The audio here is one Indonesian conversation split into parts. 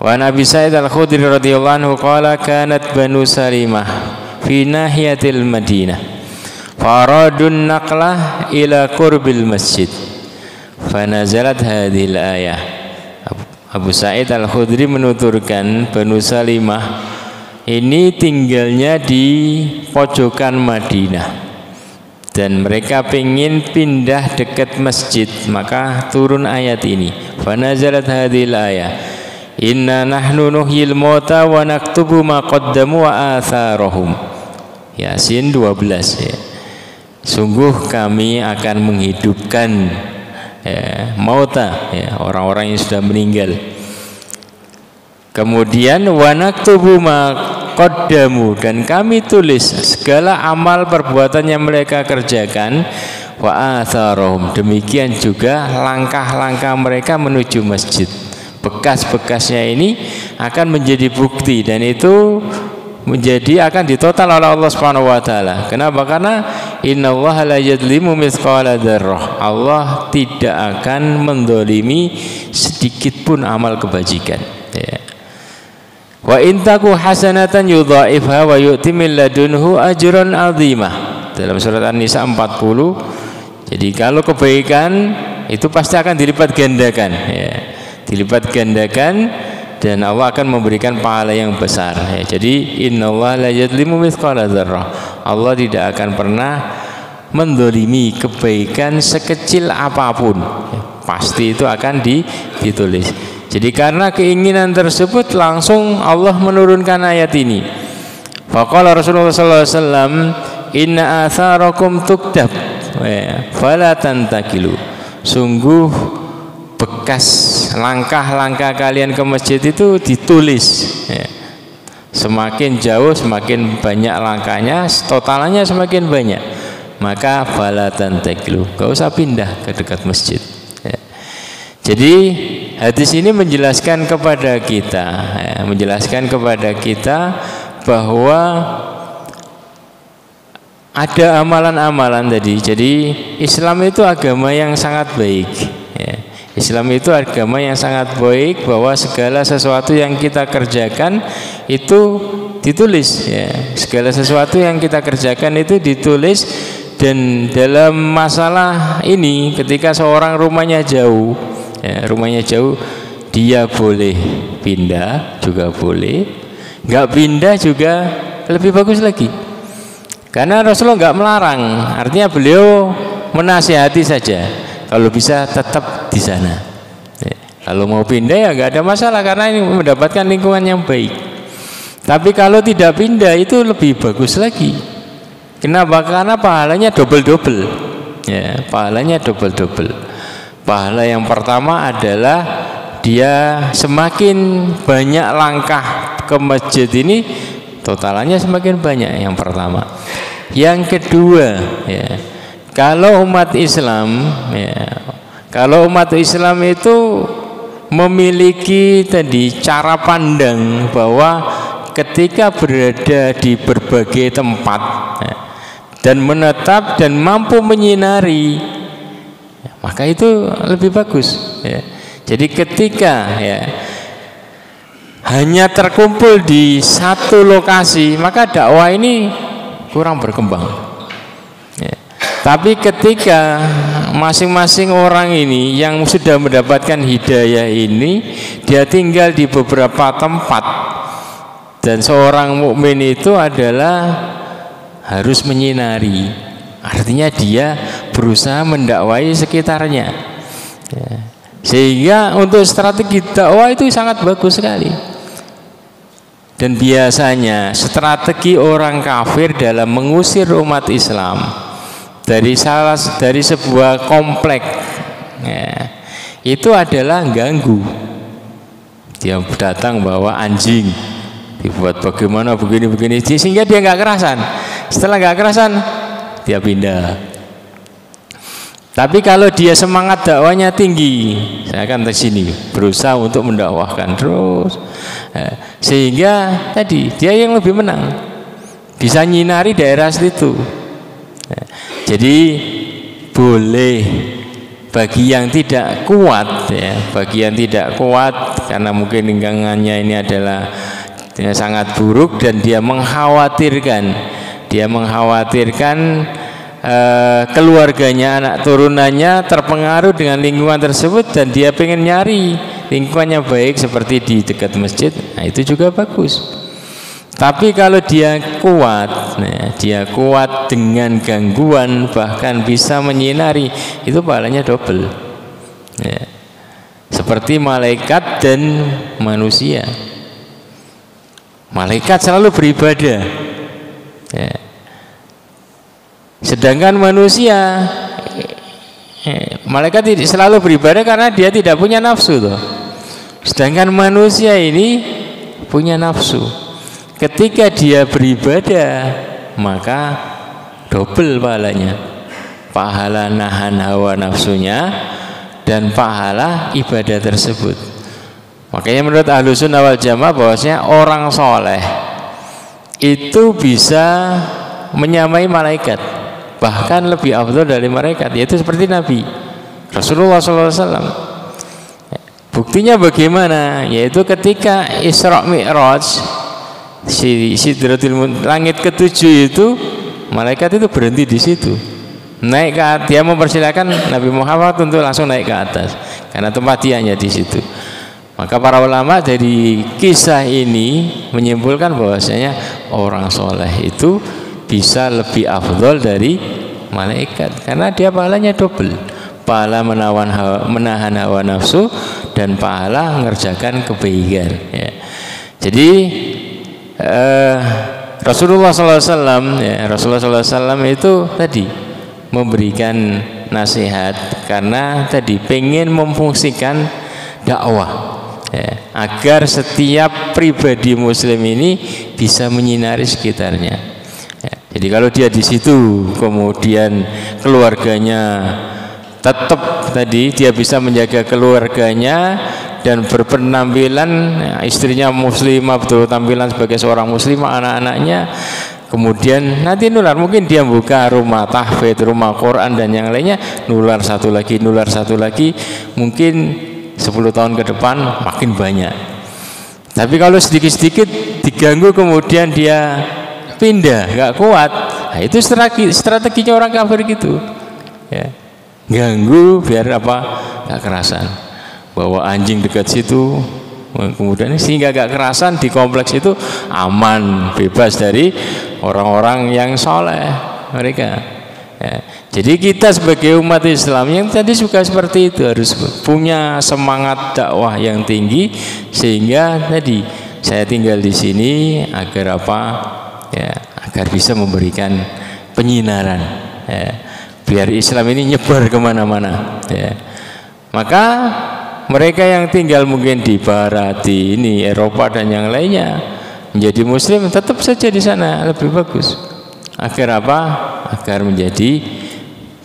Wa Nabi Sa'id Al-Khudri radhiyallahu anhu qala kanat Banu Salimah fi nahiyatil Madinah faradun naqlah ila qurbil masjid fanazalat hadhil ayah. Abu Sa'id Al-Khudri menuturkan Banu Salimah ini tinggalnya di pojokan Madinah dan mereka pengen pindah dekat masjid, maka turun ayat ini, fanazalat hadhil ayah, inna nahnu nuhyil mauta wa naktubu ma qaddamu wa atharahum. Yasin 12 ya. Sungguh kami akan menghidupkan mauta ya, orang-orang yang sudah meninggal. Kemudian wa naktubu ma qaddamu, dan kami tulis segala amal perbuatan yang mereka kerjakan, wa atharahum, demikian juga langkah-langkah mereka menuju masjid. Bekas-bekasnya ini akan menjadi bukti dan itu akan ditotal oleh Allah Subhanahu wa taala. Kenapa? Karena innallaha la yadlimu mithqala dzarrah. Allah tidak akan mendolimi sedikit pun amal kebajikan. Ya. Wa in taku hasanatan yudha'ifha wa yu'ti min ladunhu ajran 'azimah. Dalam surat An-Nisa 40. Jadi kalau kebaikan itu pasti akan dilipat gandakan ya. Dilipat gandakan dan Allah akan memberikan pahala yang besar ya. Jadi innallaha la yadlimu mithqala dzarrah. Allah tidak akan pernah mendolimi kebaikan sekecil apapun ya. Pasti itu akan ditulis. Jadi karena keinginan tersebut langsung Allah menurunkan ayat ini. Faqala Rasulullah sallallahu alaihi wasallam, inna atharakum tuktab fala tantakilu. Sungguh bekas langkah-langkah kalian ke masjid itu ditulis ya. Semakin jauh semakin banyak langkahnya, totalnya semakin banyak, maka fala tantakilu, gak usah pindah ke dekat masjid ya. Jadi hadis ini menjelaskan kepada kita bahwa ada amalan-amalan tadi. Jadi Islam itu agama yang sangat baik ya. Islam itu agama yang sangat baik, bahwa segala sesuatu yang kita kerjakan itu ditulis ya. Segala sesuatu yang kita kerjakan itu ditulis. Dan dalam masalah ini ketika seorang rumahnya jauh ya, dia boleh pindah juga boleh, nggak pindah juga lebih bagus lagi, karena Rasulullah nggak melarang. Artinya beliau menasihati saja, kalau bisa tetap di sana ya. Kalau mau pindah ya nggak ada masalah, karena ini mendapatkan lingkungan yang baik. Tapi kalau tidak pindah itu lebih bagus lagi. Kenapa? Karena pahalanya double-double ya, pahalanya double-double. Pahala yang pertama adalah dia semakin banyak langkah ke masjid ini, totalannya semakin banyak, yang pertama. Yang kedua ya, kalau umat Islam itu memiliki tadi cara pandang bahwa ketika berada di berbagai tempat ya, dan menetap dan mampu menyinari, maka itu lebih bagus ya. Jadi ketika ya hanya terkumpul di satu lokasi, maka dakwah ini kurang berkembang ya. Tapi ketika masing-masing orang ini yang sudah mendapatkan hidayah ini, dia tinggal di beberapa tempat, dan seorang mukmin itu adalah harus menyinari, artinya dia berusaha mendakwai sekitarnya ya. Sehingga untuk strategi dakwah itu sangat bagus sekali. Dan biasanya strategi orang kafir dalam mengusir umat Islam dari sebuah komplek ya, itu adalah ganggu. Dia datang bawa anjing, dibuat bagaimana begini-begini, sehingga dia nggak kerasan. Setelah nggak kerasan, dia pindah. Tapi kalau dia semangat dakwanya tinggi, saya akan ke sini berusaha untuk mendakwahkan terus, sehingga tadi dia yang lebih menang, bisa nyinari daerah situ. Jadi boleh bagi yang tidak kuat ya, bagi yang tidak kuat karena mungkin lingkungannya ini adalah sangat buruk dan dia mengkhawatirkan keluarganya, anak turunannya terpengaruh dengan lingkungan tersebut dan dia pengen nyari lingkungannya baik seperti di dekat masjid, nah itu juga bagus. Tapi kalau dia kuat, nah, dia kuat dengan gangguan bahkan bisa menyinari, itu pahalanya double ya. Seperti malaikat dan manusia. Malaikat selalu beribadah ya. Sedangkan manusia, malaikat selalu beribadah karena dia tidak punya nafsu toh. Sedangkan manusia ini punya nafsu. Ketika dia beribadah maka double pahalanya, pahala nahan hawa nafsunya dan pahala ibadah tersebut. Makanya menurut Ahlussunnah wal Jamaah bahwasanya orang soleh itu bisa menyamai malaikat, bahkan lebih afdal dari malaikat, yaitu seperti Nabi Rasulullah SAW. Buktinya bagaimana? Yaitu ketika Isra Mi'raj, Sidratul langit ketujuh itu, malaikat itu berhenti di situ, naik ke atas. Dia mempersilahkan Nabi Muhammad untuk langsung naik ke atas karena tempat dia hanya di situ. Maka para ulama dari kisah ini menyimpulkan bahwasanya orang soleh itu bisa lebih afdol dari malaikat karena dia pahalanya double, pahala menahan hawa nafsu dan pahala mengerjakan kebaikan ya. Jadi Rasulullah SAW ya, Rasulullah SAW itu tadi memberikan nasihat karena tadi pengen memfungsikan dakwah ya, agar setiap pribadi muslim ini bisa menyinari sekitarnya ya. Jadi kalau dia di situ kemudian keluarganya tetap tadi dia bisa menjaga keluarganya dan berpenampilan istrinya muslimah, betul tampilan sebagai seorang muslimah, anak-anaknya kemudian nanti nular, mungkin dia buka rumah tahfidz, rumah Quran dan yang lainnya, nular satu lagi, mungkin 10 tahun ke depan makin banyak. Tapi kalau sedikit-sedikit diganggu kemudian dia pindah, nggak kuat, nah itu strateginya orang kafir gitu ya, ganggu biar apa, nggak kerasan, bawa anjing dekat situ, kemudian sehingga gak kerasan di kompleks itu aman, bebas dari orang-orang yang soleh mereka ya. Jadi kita sebagai umat Islam yang tadi juga seperti itu harus punya semangat dakwah yang tinggi, sehingga tadi saya tinggal di sini agar apa ya, agar bisa memberikan penyinaran ya, biar Islam ini nyebar kemana-mana ya. Maka mereka yang tinggal mungkin di barat, di ini Eropa dan yang lainnya menjadi muslim, tetap saja di sana lebih bagus. Agar apa? Agar menjadi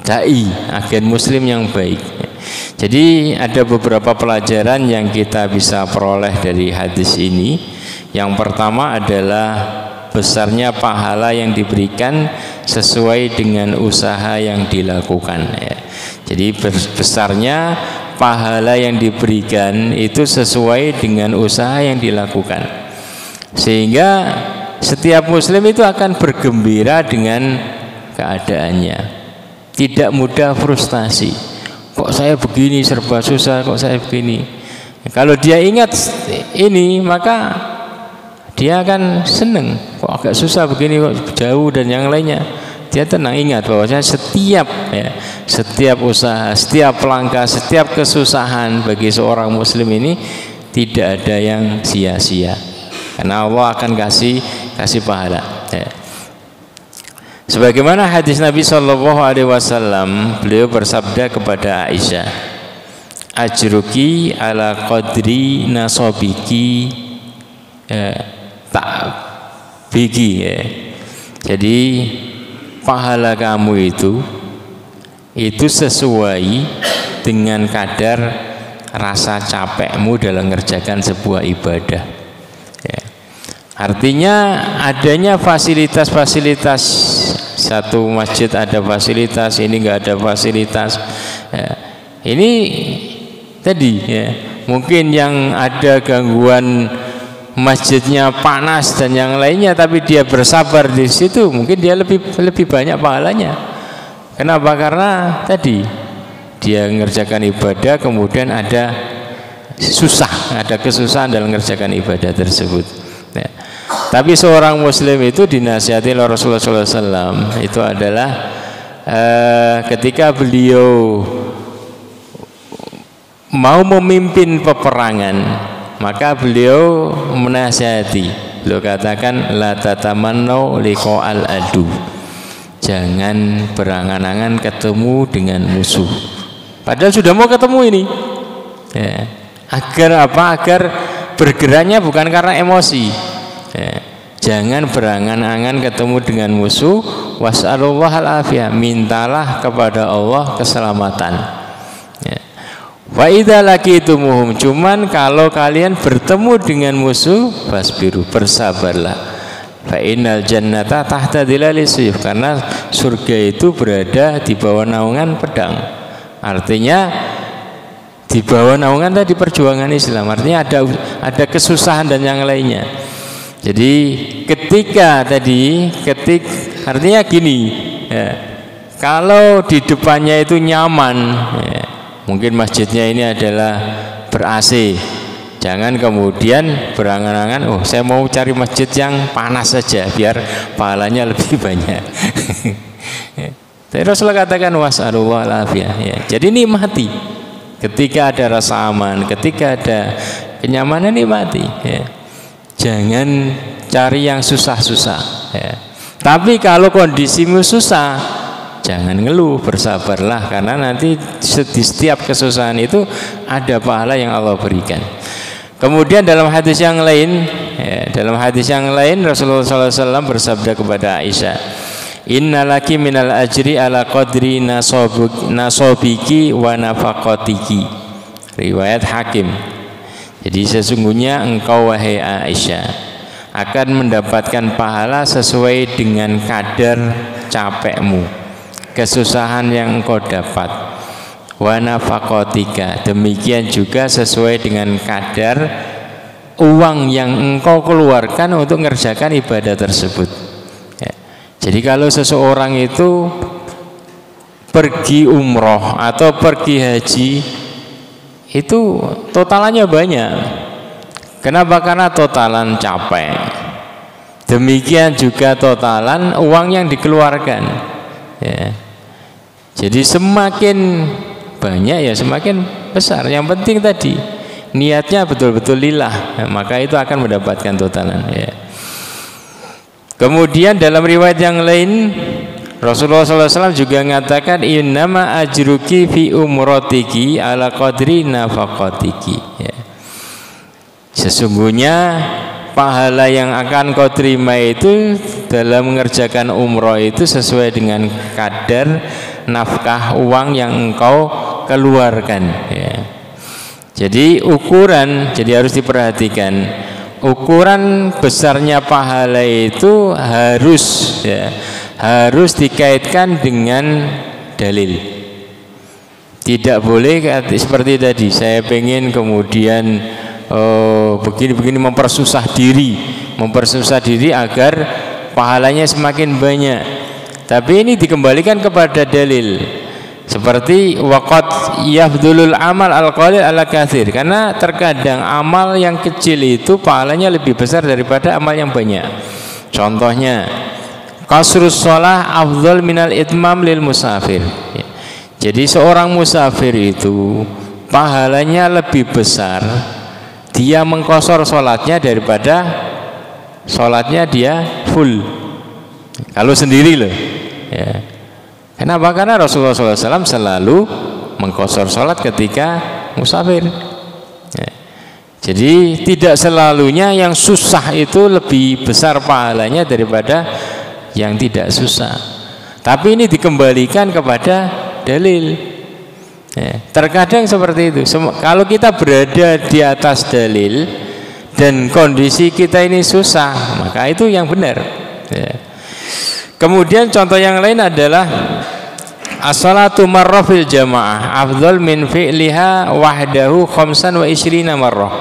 dai, agen muslim yang baik. Jadi ada beberapa pelajaran yang kita bisa peroleh dari hadis ini. Yang pertama adalah besarnya pahala yang diberikan sesuai dengan usaha yang dilakukan ya. Jadi besarnya pahala yang diberikan itu sesuai dengan usaha yang dilakukan, sehingga setiap muslim itu akan bergembira dengan keadaannya, tidak mudah frustasi, kok saya begini serba susah, kok saya begini. Kalau dia ingat ini maka dia akan seneng, kok agak susah begini, kok jauh dan yang lainnya. Dia tenang, ingat bahwasanya setiap usaha, setiap langkah, setiap kesusahan bagi seorang muslim ini tidak ada yang sia-sia, karena Allah akan kasih pahala ya. Sebagaimana hadis Nabi SAW, beliau bersabda kepada Aisyah, ajruki ala qadri nasobiki tak bigi ya. Jadi pahala kamu itu sesuai dengan kadar rasa capekmu dalam mengerjakan sebuah ibadah ya. Artinya adanya fasilitas-fasilitas, satu masjid ada fasilitas, ini enggak ada fasilitas ya. Ini tadi ya, mungkin yang ada gangguan masjidnya panas dan yang lainnya, tapi dia bersabar di situ, mungkin dia lebih banyak pahalanya. Kenapa? Karena tadi dia mengerjakan ibadah, kemudian ada kesusahan dalam mengerjakan ibadah tersebut. Ya. Tapi seorang muslim itu dinasihati oleh Rasulullah SAW itu adalah ketika beliau mau memimpin peperangan, maka beliau menasihati, beliau katakan la tatamannau liqa'al adu, jangan berangan-angan ketemu dengan musuh padahal sudah mau ketemu ini ya. Agar apa? Agar bergeraknya bukan karena emosi ya. Jangan berangan-angan ketemu dengan musuh. Was'alullahal afiyah, mintalah kepada Allah keselamatan ya. Wa idza laqitumuhum, cuman kalau kalian bertemu dengan musuh, fasbiru, bersabarlah. Fa innal jannata tahta dhilalis suyuf, karena surga itu berada di bawah naungan pedang. Artinya di bawah naungan tadi perjuangan Islam, artinya ada kesusahan dan yang lainnya. Jadi artinya gini ya, kalau di depannya itu nyaman ya, mungkin masjidnya ini adalah ber-AC, jangan kemudian berangan-angan, oh saya mau cari masjid yang panas saja biar pahalanya lebih banyak. Tapi Rasulullah katakan was'alullahal afiyah ya. Jadi nikmati ketika ada rasa aman, ketika ada kenyamanan, nikmati ya. Jangan cari yang susah-susah ya. Tapi kalau kondisimu susah, jangan ngeluh, bersabarlah, karena nanti di setiap kesusahan itu ada pahala yang Allah berikan. Kemudian dalam hadis yang lain Rasulullah SAW bersabda kepada Aisyah, innalaki minal ajri ala qadri nasobiki wa nafaqatiki, riwayat Hakim. Jadi sesungguhnya engkau wahai Aisyah akan mendapatkan pahala sesuai dengan kadar capekmu, kesusahan yang engkau dapat. Wa nafaqatika, demikian juga sesuai dengan kadar uang yang engkau keluarkan untuk mengerjakan ibadah tersebut ya. Jadi kalau seseorang itu pergi umroh atau pergi haji, itu totalannya banyak. Kenapa? Karena totalan capek. Demikian juga totalan uang yang dikeluarkan ya. Jadi semakin banyak ya semakin besar. Yang penting tadi niatnya betul-betul lillah ya, maka itu akan mendapatkan totalan ya. Kemudian dalam riwayat yang lain Rasulullah SAW juga mengatakan innama ajruki fi umrotiki ala qadri nafaqatiki ya. Sesungguhnya pahala yang akan kau terima itu dalam mengerjakan umroh itu sesuai dengan kadar nafkah uang yang engkau keluarkan ya. Jadi harus diperhatikan ukuran besarnya pahala itu harus dikaitkan dengan dalil. Tidak boleh seperti tadi saya pengen kemudian begini mempersusah diri agar pahalanya semakin banyak. Tapi ini dikembalikan kepada dalil. Seperti waqad yafdulul amal al-qalil ala katsir, karena terkadang amal yang kecil itu pahalanya lebih besar daripada amal yang banyak. Contohnya qasrus shalah afdal minal itmam lil musafir. Jadi seorang musafir itu pahalanya lebih besar dia mengqasar sholatnya daripada sholatnya dia full kalau sendiri loh ya. Kenapa? Karena Rasulullah SAW selalu mengqasar sholat ketika musafir ya. Jadi tidak selalunya yang susah itu lebih besar pahalanya daripada yang tidak susah, tapi ini dikembalikan kepada dalil ya. Terkadang seperti itu. Kalau kita berada di atas dalil dan kondisi kita ini susah, maka itu yang benar ya. Kemudian contoh yang lain adalah as-salatu marrah fil jamaah afdal min fi'liha wahdahu khamsan wa ishrina marrah.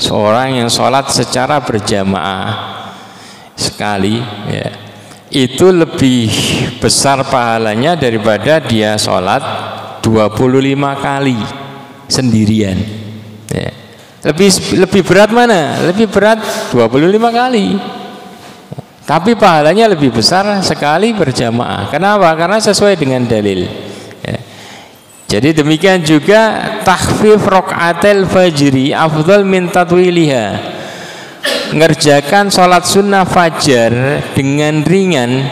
Seorang yang sholat secara berjamaah sekali, ya, itu lebih besar pahalanya daripada dia sholat 25 kali sendirian, ya. Lebih berat mana? Lebih berat 25 kali. Tapi pahalanya lebih besar sekali berjamaah. Kenapa? Karena sesuai dengan dalil. Ya. Jadi demikian juga takhfif rokaatil fajri afdal min tatwiliha. Ngerjakan sholat sunnah fajar dengan ringan,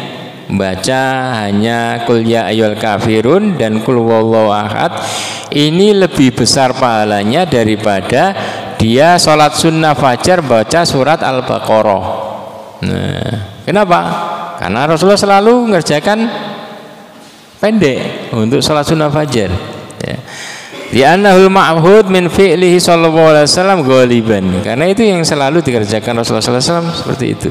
baca hanya qul ya ayyuhal kafirun dan qul huwallahu ahad, ini lebih besar pahalanya daripada dia sholat sunnah fajar baca surat Al-Baqarah. Nah, kenapa? Karena Rasulullah selalu mengerjakan pendek untuk sholat sunnah fajar, ya. Li'annahul ma'hud min fi'lihi sallallahu alaihi wasallam ghaliban. Karena itu yang selalu dikerjakan Rasulullah sallallahu alaihi wasallam seperti itu.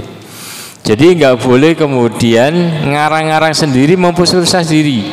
Jadi nggak boleh kemudian ngarang-ngarang sendiri, mempersusah diri.